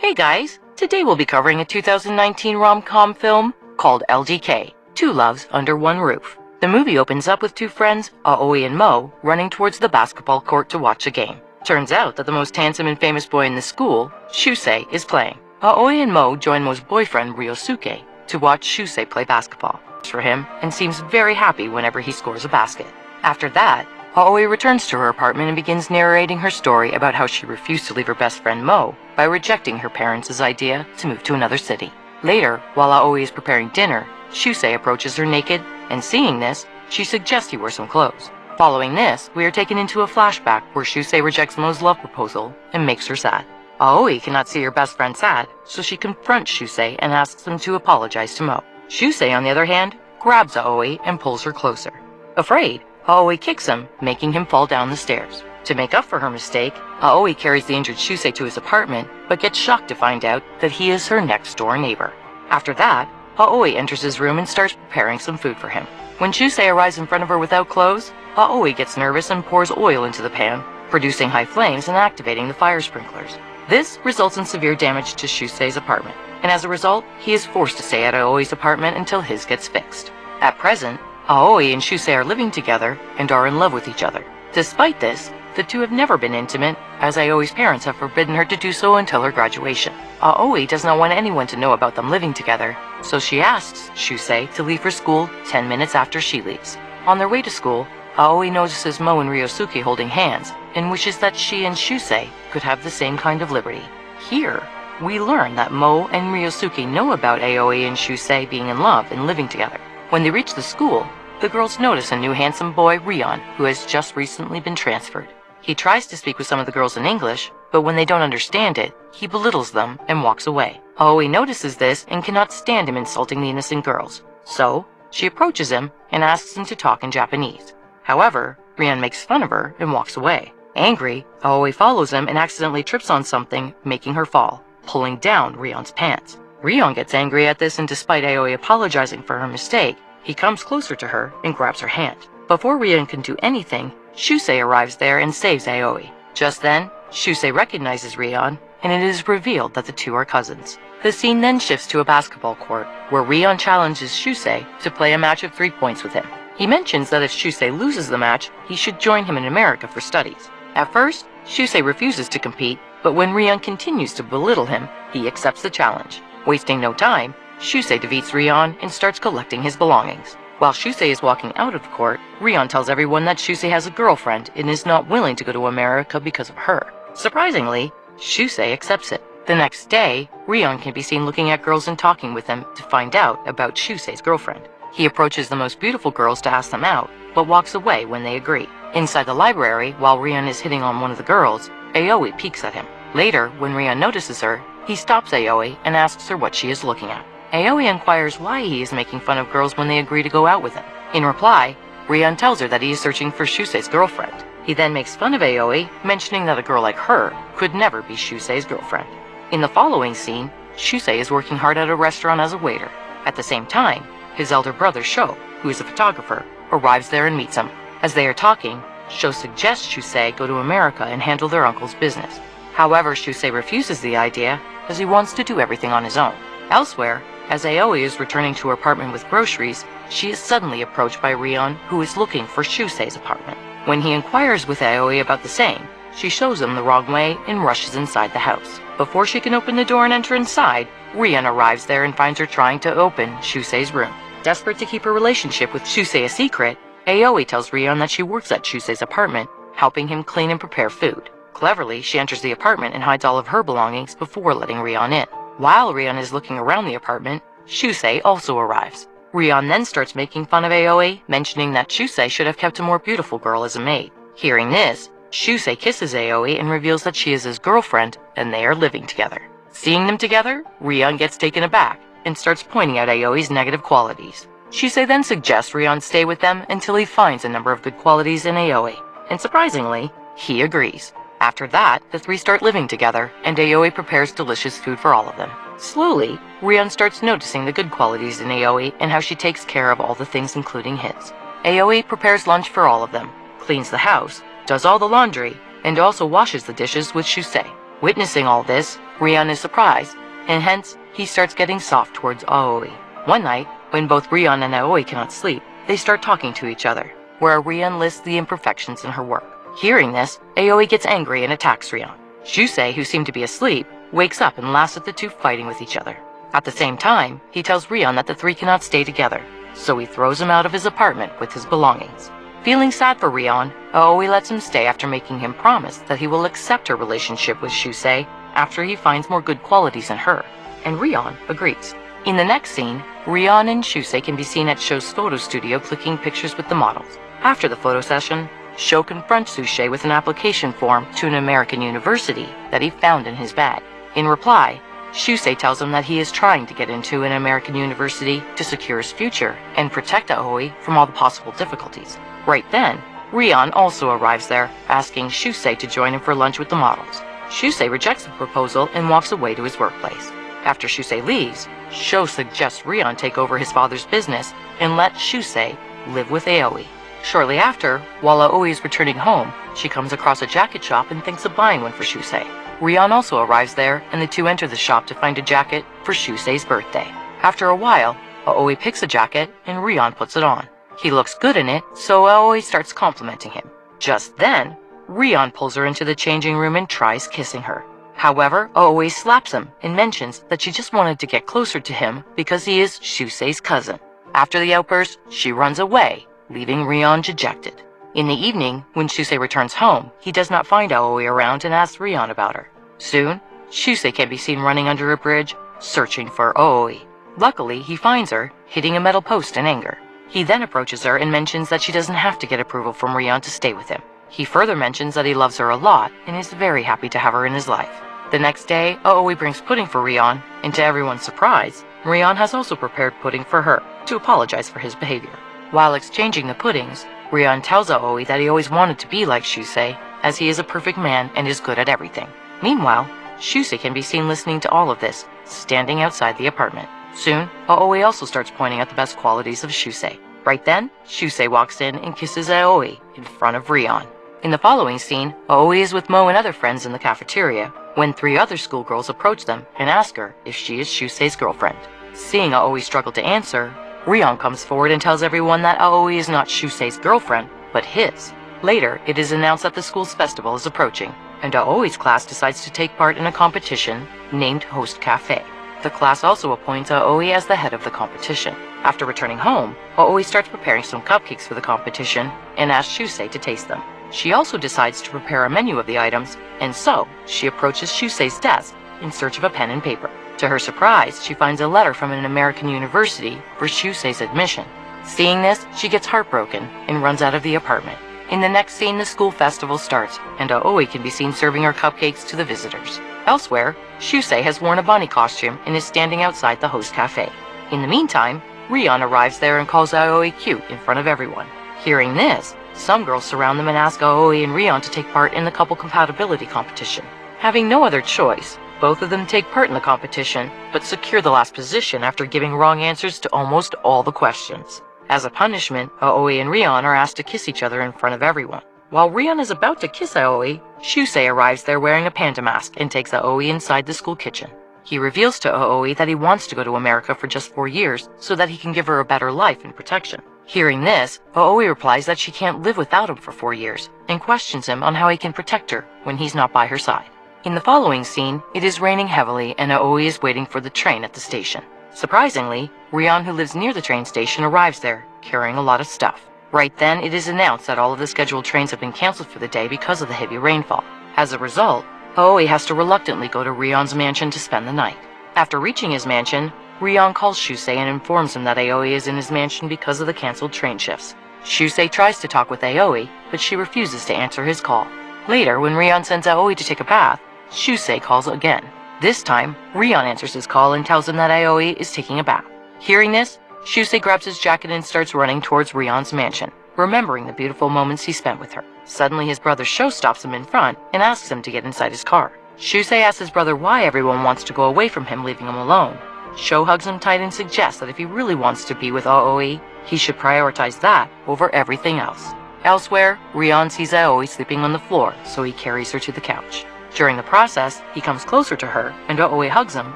Hey guys, today we'll be covering a 2019 rom-com film called LDK, Two Loves Under One Roof. The movie opens up with two friends, Aoi and Mo, running towards the basketball court to watch a game. Turns out that the most handsome and famous boy in the school, Shusei, is playing. Aoi and Mo join Mo's boyfriend, Ryosuke, to watch Shusei play basketball. For him, and seems very happy whenever he scores a basket. After that, Aoi returns to her apartment and begins narrating her story about how she refused to leave her best friend Mo by rejecting her parents' idea to move to another city. Later, while Aoi is preparing dinner, Shusei approaches her naked, and seeing this, she suggests he wear some clothes. Following this, we are taken into a flashback where Shusei rejects Mo's love proposal and makes her sad. Aoi cannot see her best friend sad, so she confronts Shusei and asks him to apologize to Mo. Shusei, on the other hand, grabs Aoi and pulls her closer. Afraid, Aoi kicks him, making him fall down the stairs. To make up for her mistake, Aoi carries the injured Shusei to his apartment, but gets shocked to find out that he is her next-door neighbor. After that, Aoi enters his room and starts preparing some food for him. When Shusei arrives in front of her without clothes, Aoi gets nervous and pours oil into the pan, producing high flames and activating the fire sprinklers. This results in severe damage to Shusei's apartment, and as a result, he is forced to stay at Aoi's apartment until his gets fixed. At present, Aoi and Shusei are living together and are in love with each other. Despite this, the two have never been intimate, as Aoi's parents have forbidden her to do so until her graduation. Aoi does not want anyone to know about them living together, so she asks Shusei to leave for school 10 minutes after she leaves. On their way to school, Aoi notices Mo and Ryosuke holding hands and wishes that she and Shusei could have the same kind of liberty. Here, we learn that Mo and Ryosuke know about Aoi and Shusei being in love and living together. When they reach the school, the girls notice a new handsome boy, Reon, who has just recently been transferred. He tries to speak with some of the girls in English, but when they don't understand it, he belittles them and walks away. Aoi notices this and cannot stand him insulting the innocent girls. So, she approaches him and asks him to talk in Japanese. However, Reon makes fun of her and walks away. Angry, Aoi follows him and accidentally trips on something, making her fall, pulling down Reon's pants. Reon gets angry at this, and despite Aoi apologizing for her mistake, he comes closer to her and grabs her hand. Before Reon can do anything, Shusei arrives there and saves Aoi. Just then, Shusei recognizes Reon, and it is revealed that the two are cousins. The scene then shifts to a basketball court, where Reon challenges Shusei to play a match of 3 points with him. He mentions that if Shusei loses the match, he should join him in America for studies. At first, Shusei refuses to compete, but when Reon continues to belittle him, he accepts the challenge. Wasting no time, Shusei defeats Reon and starts collecting his belongings. While Shusei is walking out of the court, Reon tells everyone that Shusei has a girlfriend and is not willing to go to America because of her. Surprisingly, Shusei accepts it. The next day, Reon can be seen looking at girls and talking with them to find out about Shusei's girlfriend. He approaches the most beautiful girls to ask them out, but walks away when they agree. Inside the library, while Reon is hitting on one of the girls, Aoi peeks at him. Later, when Reon notices her, he stops Aoi and asks her what she is looking at. Aoi inquires why he is making fun of girls when they agree to go out with him. In reply, Reon tells her that he is searching for Shusei's girlfriend. He then makes fun of Aoi, mentioning that a girl like her could never be Shusei's girlfriend. In the following scene, Shusei is working hard at a restaurant as a waiter. At the same time, his elder brother Sho, who is a photographer, arrives there and meets him. As they are talking, Sho suggests Shusei go to America and handle their uncle's business. However, Shusei refuses the idea, as he wants to do everything on his own. Elsewhere, as Aoi is returning to her apartment with groceries, she is suddenly approached by Reon, who is looking for Shusei's apartment. When he inquires with Aoi about the same, she shows him the wrong way and rushes inside the house. Before she can open the door and enter inside, Reon arrives there and finds her trying to open Shusei's room. Desperate to keep her relationship with Shusei a secret, Aoi tells Reon that she works at Shusei's apartment, helping him clean and prepare food. Cleverly, she enters the apartment and hides all of her belongings before letting Reon in. While Reon is looking around the apartment, Shusei also arrives. Reon then starts making fun of Aoi, mentioning that Shusei should have kept a more beautiful girl as a maid. Hearing this, Shusei kisses Aoi and reveals that she is his girlfriend and they are living together. Seeing them together, Reon gets taken aback and starts pointing out Aoi's negative qualities. Shusei then suggests Reon stay with them until he finds a number of good qualities in Aoi, and surprisingly, he agrees. After that, the three start living together, and Aoi prepares delicious food for all of them. Slowly, Reon starts noticing the good qualities in Aoi and how she takes care of all the things including his. Aoi prepares lunch for all of them, cleans the house, does all the laundry, and also washes the dishes with Shusei. Witnessing all this, Reon is surprised, and hence he starts getting soft towards Aoi. One night, when both Reon and Aoi cannot sleep, they start talking to each other, where Reon lists the imperfections in her work. Hearing this, Aoi gets angry and attacks Reon. Shusei, who seemed to be asleep, wakes up and laughs at the two fighting with each other. At the same time, he tells Reon that the three cannot stay together, so he throws him out of his apartment with his belongings. Feeling sad for Reon, Aoi lets him stay after making him promise that he will accept her relationship with Shusei after he finds more good qualities in her, and Reon agrees. In the next scene, Reon and Shusei can be seen at Sho's photo studio clicking pictures with the models. After the photo session, Sho confronts Shusei with an application form to an American university that he found in his bag. In reply, Shusei tells him that he is trying to get into an American university to secure his future and protect Aoi from all the possible difficulties. Right then, Reon also arrives there, asking Shusei to join him for lunch with the models. Shusei rejects the proposal and walks away to his workplace. After Shusei leaves, Sho suggests Reon take over his father's business and let Shusei live with Aoi. Shortly after, while Aoi is returning home, she comes across a jacket shop and thinks of buying one for Shusei. Reon also arrives there, and the two enter the shop to find a jacket for Shusei's birthday. After a while, Aoi picks a jacket and Reon puts it on. He looks good in it, so Aoi starts complimenting him. Just then, Reon pulls her into the changing room and tries kissing her. However, Aoi slaps him and mentions that she just wanted to get closer to him because he is Shusei's cousin. After the outburst, she runs away, leaving Reon dejected. In the evening, when Shusei returns home, he does not find Aoi around and asks Reon about her. Soon, Shusei can be seen running under a bridge, searching for Aoi. Luckily, he finds her, hitting a metal post in anger. He then approaches her and mentions that she doesn't have to get approval from Reon to stay with him. He further mentions that he loves her a lot and is very happy to have her in his life. The next day, Aoi brings pudding for Reon, and to everyone's surprise, Reon has also prepared pudding for her to apologize for his behavior. While exchanging the puddings, Reon tells Aoi that he always wanted to be like Shusei, as he is a perfect man and is good at everything. Meanwhile, Shusei can be seen listening to all of this, standing outside the apartment. Soon, Aoi also starts pointing out the best qualities of Shusei. Right then, Shusei walks in and kisses Aoi in front of Reon. In the following scene, Aoi is with Mo and other friends in the cafeteria when three other schoolgirls approach them and ask her if she is Shusei's girlfriend. Seeing Aoi struggle to answer, Reon comes forward and tells everyone that Aoi is not Shusei's girlfriend, but his. Later, it is announced that the school's festival is approaching, and Aoi's class decides to take part in a competition named Host Cafe. The class also appoints Aoi as the head of the competition. After returning home, Aoi starts preparing some cupcakes for the competition and asks Shusei to taste them. She also decides to prepare a menu of the items, and so she approaches Shusei's desk in search of a pen and paper. To her surprise, she finds a letter from an American university for Shusei's admission. Seeing this, she gets heartbroken and runs out of the apartment. In the next scene, the school festival starts, and Aoi can be seen serving her cupcakes to the visitors. Elsewhere, Shusei has worn a bunny costume and is standing outside the host cafe. In the meantime, Reon arrives there and calls Aoi cute in front of everyone. Hearing this, some girls surround them and ask Aoi and Reon to take part in the couple compatibility competition. Having no other choice, both of them take part in the competition, but secure the last position after giving wrong answers to almost all the questions. As a punishment, Aoi and Reon are asked to kiss each other in front of everyone. While Reon is about to kiss Aoi, Shusei arrives there wearing a panda mask and takes Aoi inside the school kitchen. He reveals to Aoi that he wants to go to America for just 4 years so that he can give her a better life and protection. Hearing this, Aoi replies that she can't live without him for 4 years and questions him on how he can protect her when he's not by her side. In the following scene, it is raining heavily and Aoi is waiting for the train at the station. Surprisingly, Reon, who lives near the train station, arrives there, carrying a lot of stuff. Right then, it is announced that all of the scheduled trains have been canceled for the day because of the heavy rainfall. As a result, Aoi has to reluctantly go to Reon's mansion to spend the night. After reaching his mansion, Reon calls Shusei and informs him that Aoi is in his mansion because of the canceled train shifts. Shusei tries to talk with Aoi, but she refuses to answer his call. Later, when Reon sends Aoi to take a bath, Shusei calls again. This time, Reon answers his call and tells him that Aoi is taking a bath. Hearing this, Shusei grabs his jacket and starts running towards Reon's mansion, remembering the beautiful moments he spent with her. Suddenly, his brother Sho stops him in front and asks him to get inside his car. Shusei asks his brother why everyone wants to go away from him, leaving him alone. Sho hugs him tight and suggests that if he really wants to be with Aoi, he should prioritize that over everything else. Elsewhere, Reon sees Aoi sleeping on the floor, so he carries her to the couch. During the process, he comes closer to her, and Aoi hugs him,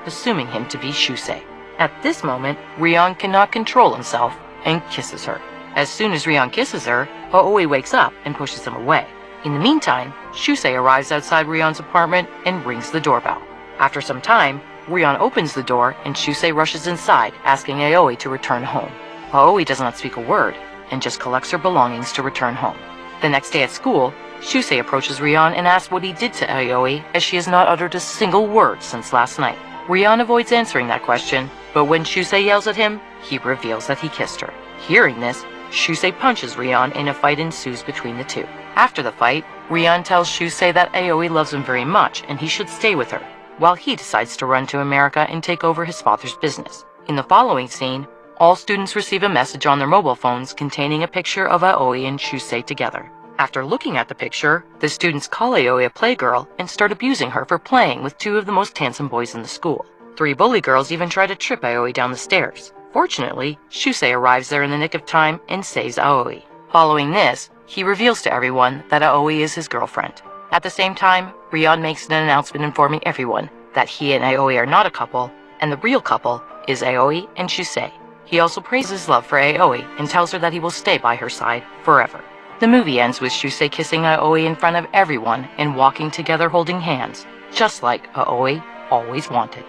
assuming him to be Shusei. At this moment, Reon cannot control himself and kisses her. As soon as Reon kisses her, Aoi wakes up and pushes him away. In the meantime, Shusei arrives outside Reon's apartment and rings the doorbell. After some time, Reon opens the door and Shusei rushes inside, asking Aoi to return home. Aoi does not speak a word and just collects her belongings to return home. The next day at school, Shusei approaches Reon and asks what he did to Aoi, as she has not uttered a single word since last night. Reon avoids answering that question, but when Shusei yells at him, he reveals that he kissed her. Hearing this, Shusei punches Reon and a fight ensues between the two. After the fight, Reon tells Shusei that Aoi loves him very much and he should stay with her, while he decides to run to America and take over his father's business. In the following scene, all students receive a message on their mobile phones containing a picture of Aoi and Shusei together. After looking at the picture, the students call Aoi a playgirl and start abusing her for playing with two of the most handsome boys in the school. 3 bully girls even try to trip Aoi down the stairs. Fortunately, Shusei arrives there in the nick of time and saves Aoi. Following this, he reveals to everyone that Aoi is his girlfriend. At the same time, Reon makes an announcement informing everyone that he and Aoi are not a couple, and the real couple is Aoi and Shusei. He also praises his love for Aoi and tells her that he will stay by her side forever. The movie ends with Shusei kissing Aoi in front of everyone and walking together holding hands, just like Aoi always wanted.